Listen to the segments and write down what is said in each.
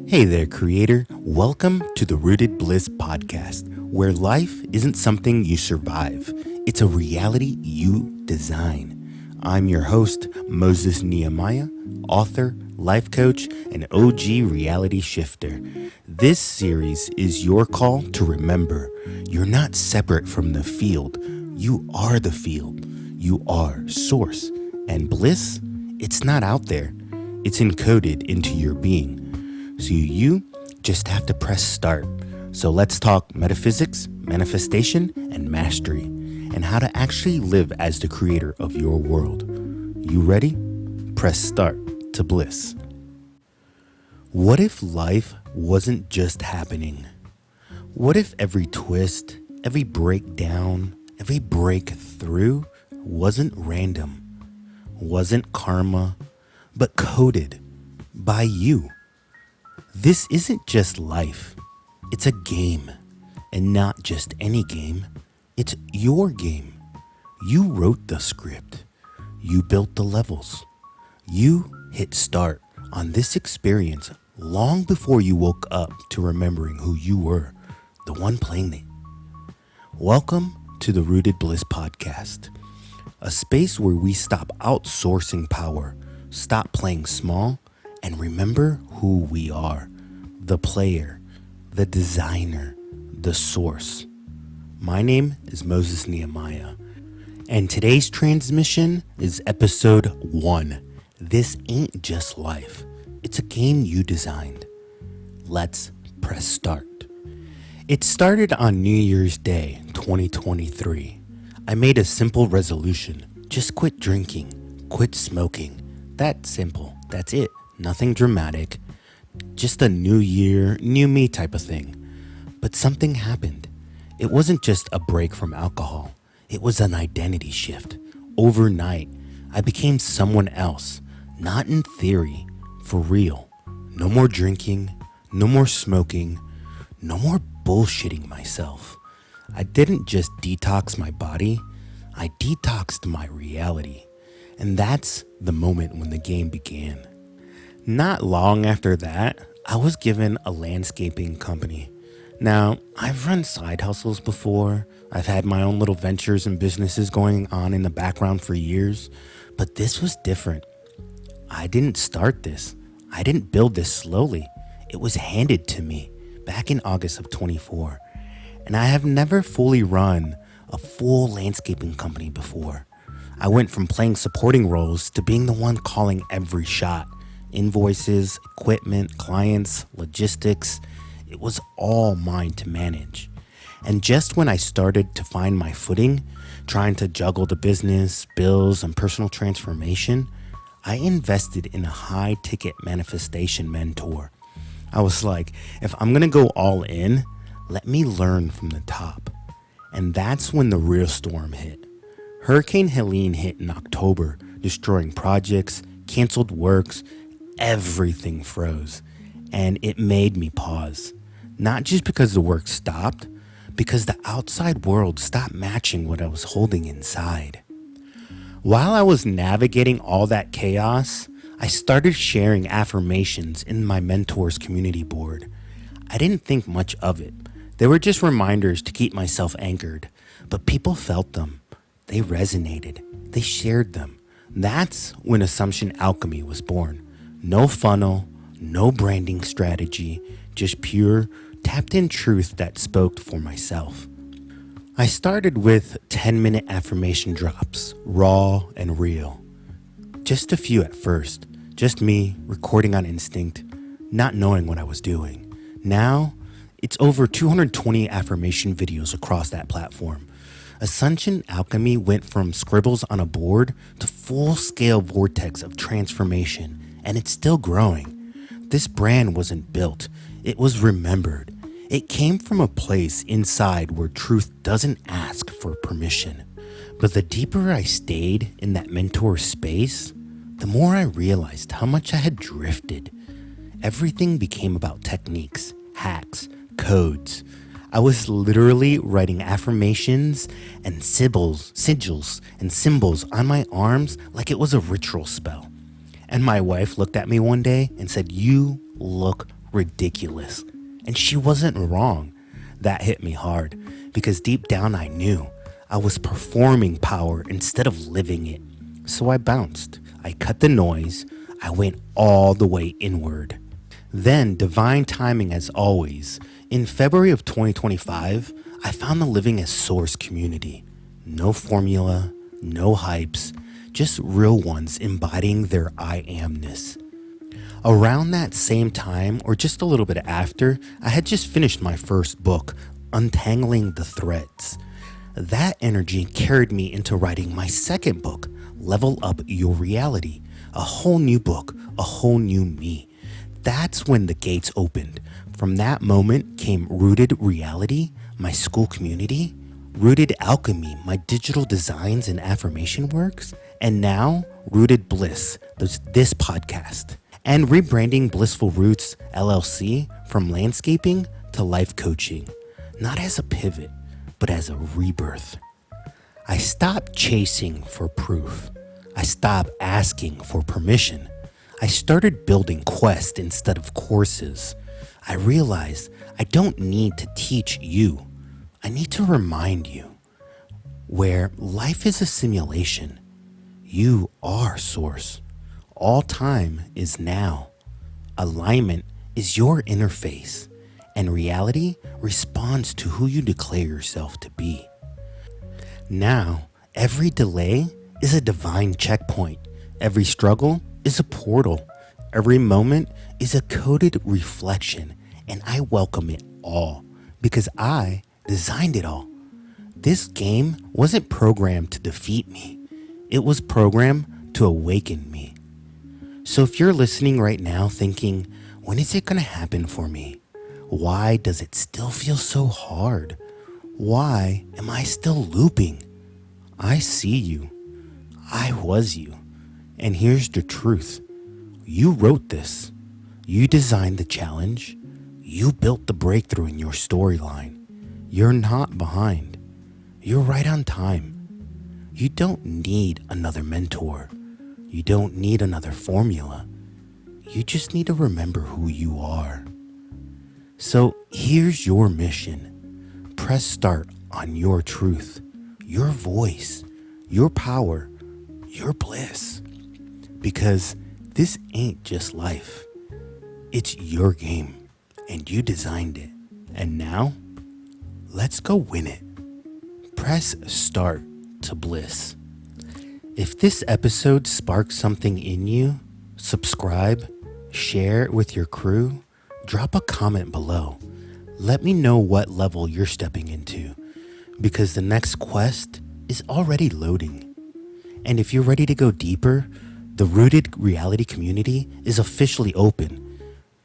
Hey there, creator. Welcome to the Rooted Bliss podcast, where life isn't something you survive, it's a reality you design. I'm your host, Moses Nehemiah, author, life coach, and OG reality shifter. This series is your call to remember you're not separate from the field. You are the field. You are source. And bliss, it's not out there. It's encoded into your being. So you just have to press start. So let's talk metaphysics, manifestation, and mastery, and how to actually live as the creator of your world. You ready? Press start to bliss. What if life wasn't just happening? What if every twist, every breakdown, every breakthrough wasn't random, wasn't karma, but coded by you? This isn't just life, it's a game, and not just any game, it's your game. You wrote the script, you built the levels, you hit start on this experience long before you woke up to remembering who you were, the one playing it. Welcome to the Rooted Bliss podcast, a space where we stop outsourcing power, stop playing small, and remember who we are, the player, the designer, the source. My name is Moses Nehemiah, and today's transmission is episode 1. This ain't just life. It's a game you designed. Let's press start. It started on New Year's Day, 2023. I made a simple resolution. Just quit drinking, quit smoking. That's simple. That's it. Nothing dramatic. Just a new year, new me type of thing. But something happened. It wasn't just a break from alcohol. It was an identity shift. Overnight, I became someone else. Not in theory, for real. No more drinking, no more smoking, no more bullshitting myself. I didn't just detox my body, I detoxed my reality. And that's the moment when the game began. Not long after that, I was given a landscaping company. Now, I've run side hustles before. I've had my own little ventures and businesses going on in the background for years, but this was different. I didn't start this. I didn't build this slowly. It was handed to me back in August of 24. And I have never fully run a full landscaping company before. I went from playing supporting roles to being the one calling every shot. Invoices, equipment, clients, logistics. It was all mine to manage. And just when I started to find my footing, trying to juggle the business, bills, and personal transformation, I invested in a high-ticket manifestation mentor. I was like, if I'm gonna go all in, let me learn from the top. And that's when the real storm hit. Hurricane Hellen hit in October, destroying projects, canceled works. Everything froze, and it made me pause. Not just because the work stopped, because the outside world stopped matching what I was holding inside. While I was navigating all that chaos, I started sharing affirmations in my mentor's community board. I didn't think much of it. They were just reminders to keep myself anchored, but people felt them. They resonated. They shared them. That's when Assumption Alchemy was born. No funnel, no branding strategy, just pure, tapped-in truth that spoke for myself. I started with 10-minute affirmation drops, raw and real. Just a few at first, just me recording on instinct, not knowing what I was doing. Now, it's over 220 affirmation videos across that platform. Assumption Alchemy went from scribbles on a board to full-scale vortex of transformation. And it's still growing. This brand wasn't built, it was remembered. It came from a place inside where truth doesn't ask for permission. But the deeper I stayed in that mentor space, the more I realized how much I had drifted. Everything became about techniques, hacks, codes. I was literally writing affirmations and sigils and symbols on my arms like it was a ritual spell. And my wife looked at me one day and said, "You look ridiculous. And she wasn't wrong. That hit me hard because deep down I knew I was performing power instead of living it. So I bounced. I cut the noise. I went all the way inward. Then, divine timing as always, in February of 2025, I found the Living as Source community. No formula, no hypes, just real ones embodying their I amness. Around that same time, or just a little bit after, I had just finished my first book, Untangling the Threads. That energy carried me into writing my second book, Level Up Your Reality, a whole new book, a whole new me. That's when the gates opened. From that moment came Rooted Reality, my school community, Rooted Alchemy, my digital designs and affirmation works, and now Rooted Bliss, this podcast, and rebranding Blissful Roots LLC from landscaping to life coaching, not as a pivot, but as a rebirth. I stopped chasing for proof. I stopped asking for permission. I started building quests instead of courses. I realized I don't need to teach you. I need to remind you where life is a simulation. You are source. All time is now. Alignment is your interface, and reality responds to who you declare yourself to be. Now, every delay is a divine checkpoint. Every struggle is a portal. Every moment is a coded reflection, and I welcome it all because I designed it all. This game wasn't programmed to defeat me. It was programmed to awaken me. So if you're listening right now thinking, when is it going to happen for me? Why does it still feel so hard? Why am I still looping? I see you. I was you. And here's the truth. You wrote this. You designed the challenge. You built the breakthrough in your storyline. You're not behind. You're right on time. You don't need another mentor. You don't need another formula. You just need to remember who you are. So here's your mission. Press start on your truth, your voice, your power, your bliss. Because this ain't just life. It's your game, and you designed it. And now, let's go win it. Press start to bliss. If this episode sparked something in you, subscribe, share it with your crew, drop a comment below. Let me know what level you're stepping into, because the next quest is already loading. And if you're ready to go deeper, the Rooted Reality community is officially open.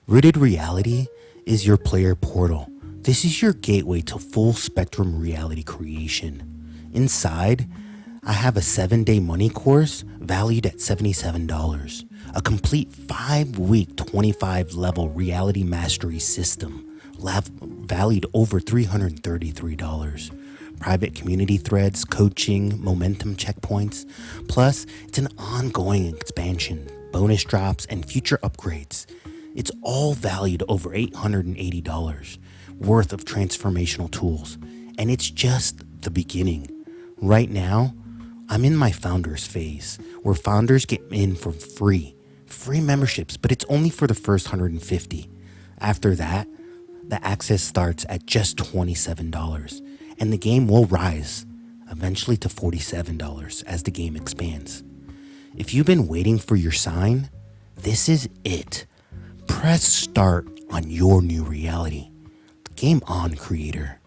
Rooted Reality is your player portal. This is your gateway to full spectrum reality creation. Inside, I have a 7-day money course valued at $77, a complete 5-week 25-level reality mastery system valued over $333, private community threads, coaching, momentum checkpoints, plus it's an ongoing expansion, bonus drops, and future upgrades. It's all valued over $880 worth of transformational tools, and it's just the beginning. Right now, I'm in my founders phase, where founders get in for free memberships, but it's only for the first 150. After that, the access starts at just $27, and the game will rise eventually to $47 as the game expands. If you've been waiting for your sign, this is it. Press start on your new reality. Game on, creator.